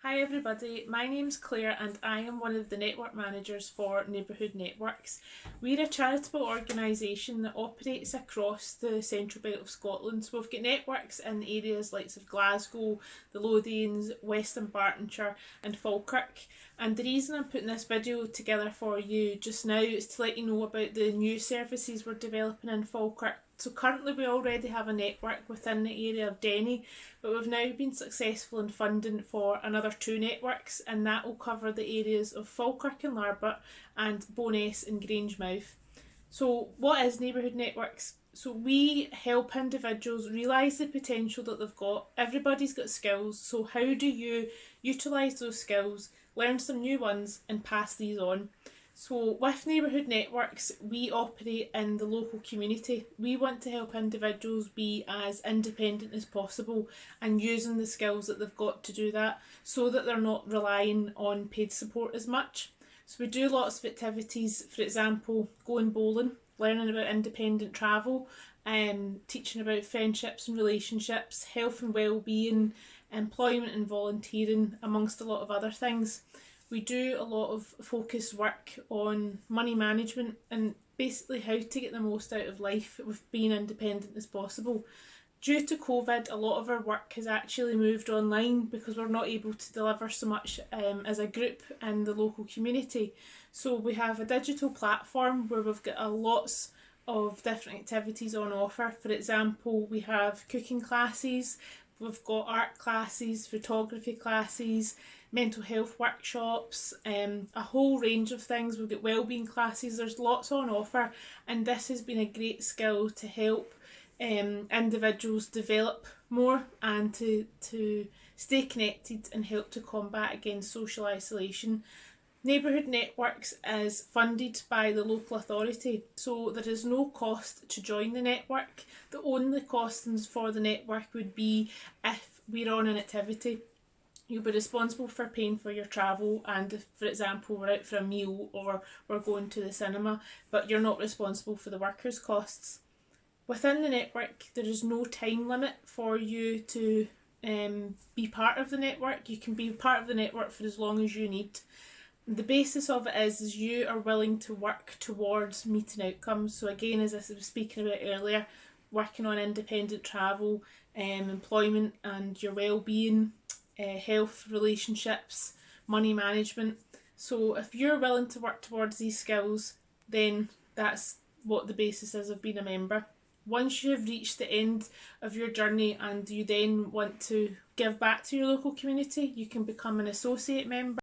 Hi everybody, my name's Claire and I am one of the network managers for Neighbourhood Networks. We're a charitable organisation that operates across the central belt of Scotland. So we've got networks in areas like Glasgow, the Lothians, Western Bartonshire and Falkirk. And the reason I'm putting this video together for you just now is to let you know about the new services we're developing in Falkirk. So currently we already have a network within the area of Denny, but we've now been successful in funding for another two networks, and that will cover the areas of Falkirk and Larbert and Bo'ness and Grangemouth. So what is Neighbourhood Networks? So we help individuals realise the potential that they've got. Everybody's got skills, so how do you utilise those skills, learn some new ones and pass these on? So with Neighbourhood Networks, we operate in the local community. We want to help individuals be as independent as possible and using the skills that they've got to do that so that they're not relying on paid support as much. So we do lots of activities, for example, going bowling, learning about independent travel, teaching about friendships and relationships, health and well-being, employment and volunteering, amongst a lot of other things. We do a lot of focused work on money management and basically how to get the most out of life with being independent as possible. Due to COVID, a lot of our work has actually moved online because we're not able to deliver so much as a group in the local community. So we have a digital platform where we've got lots of different activities on offer. For example, we have cooking classes, we've got art classes, photography classes, mental health workshops, a whole range of things. We've got wellbeing classes, there's lots on offer, and this has been a great skill to help individuals develop more and to stay connected and help to combat against social isolation. Neighbourhood Networks is funded by the local authority, so there is no cost to join the network. The only costings for the network would be if we're on an activity. You'll be responsible for paying for your travel, and if, for example, we're out for a meal or we're going to the cinema, but you're not responsible for the workers' costs. Within the network, there is no time limit for you to be part of the network. You can be part of the network for as long as you need. The basis of it is you are willing to work towards meeting outcomes. So again, as I was speaking about earlier, working on independent travel, employment and your well-being, health, relationships, money management. So if you're willing to work towards these skills, then that's what the basis is of being a member. Once you have reached the end of your journey and you then want to give back to your local community, you can become an associate member.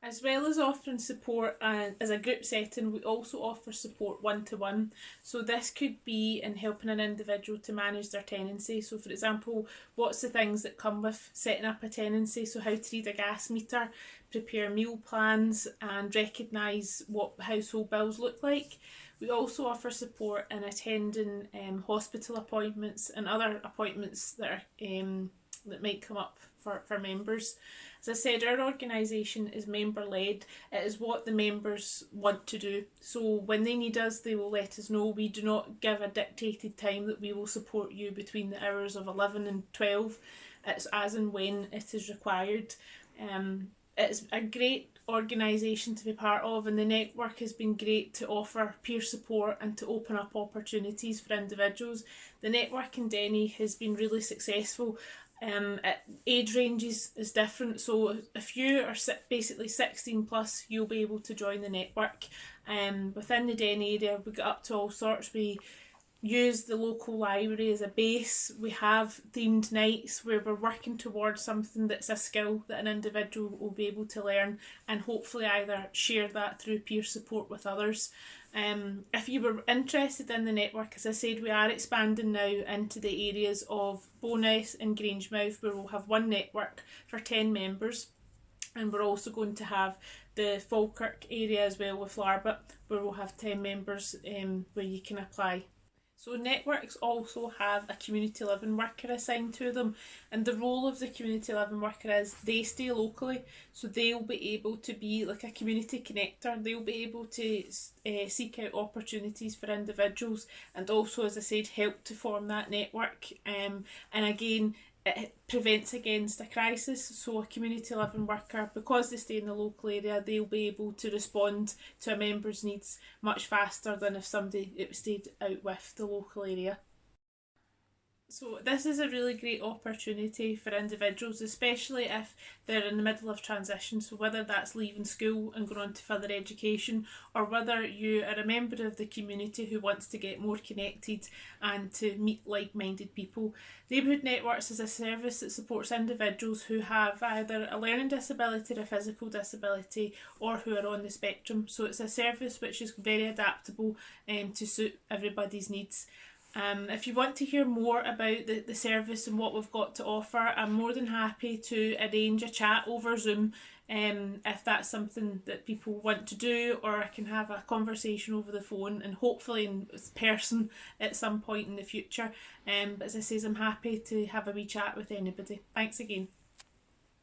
As well as offering support as a group setting, we also offer support one-to-one. So this could be in helping an individual to manage their tenancy. So for example, what's the things that come with setting up a tenancy? So how to read a gas meter, prepare meal plans and recognise what household bills look like. We also offer support in attending hospital appointments and other appointments that that might come up for members. As I said, our organisation is member led. It is what the members want to do. So when they need us, they will let us know. We do not give a dictated time that we will support you between the hours of 11 and 12. It's as and when it is required. It's a great organisation to be part of, and the network has been great to offer peer support and to open up opportunities for individuals. The network in Denny has been really successful. Age ranges is different, so if you are basically 16 plus, you'll be able to join the network. Within the Denny area, we get up to all sorts. We use the local library as a base. We have themed nights where we're working towards something that's a skill that an individual will be able to learn and hopefully either share that through peer support with others. If you were interested in the network, as I said, we are expanding now into the areas of Bo'ness and Grangemouth, where we'll have one network for 10 members, and we're also going to have the Falkirk area as well with Larbert, where we'll have 10 members where you can apply. So networks also have a community living worker assigned to them, and the role of the community living worker is they stay locally, so they'll be able to be like a community connector. They'll be able to seek out opportunities for individuals and also, as I said, help to form that network. And again, it prevents against a crisis. So a community living worker, because they stay in the local area, they'll be able to respond to a member's needs much faster than if somebody stayed out with the local area. So this is a really great opportunity for individuals, especially if they're in the middle of transition. So whether that's leaving school and going on to further education, or whether you are a member of the community who wants to get more connected and to meet like-minded people. Neighbourhood Networks is a service that supports individuals who have either a learning disability or a physical disability, or who are on the spectrum. So it's a service which is very adaptable to suit everybody's needs. If you want to hear more about the service and what we've got to offer, I'm more than happy to arrange a chat over Zoom if that's something that people want to do, or I can have a conversation over the phone and hopefully in person at some point in the future. But as I say, I'm happy to have a wee chat with anybody. Thanks again.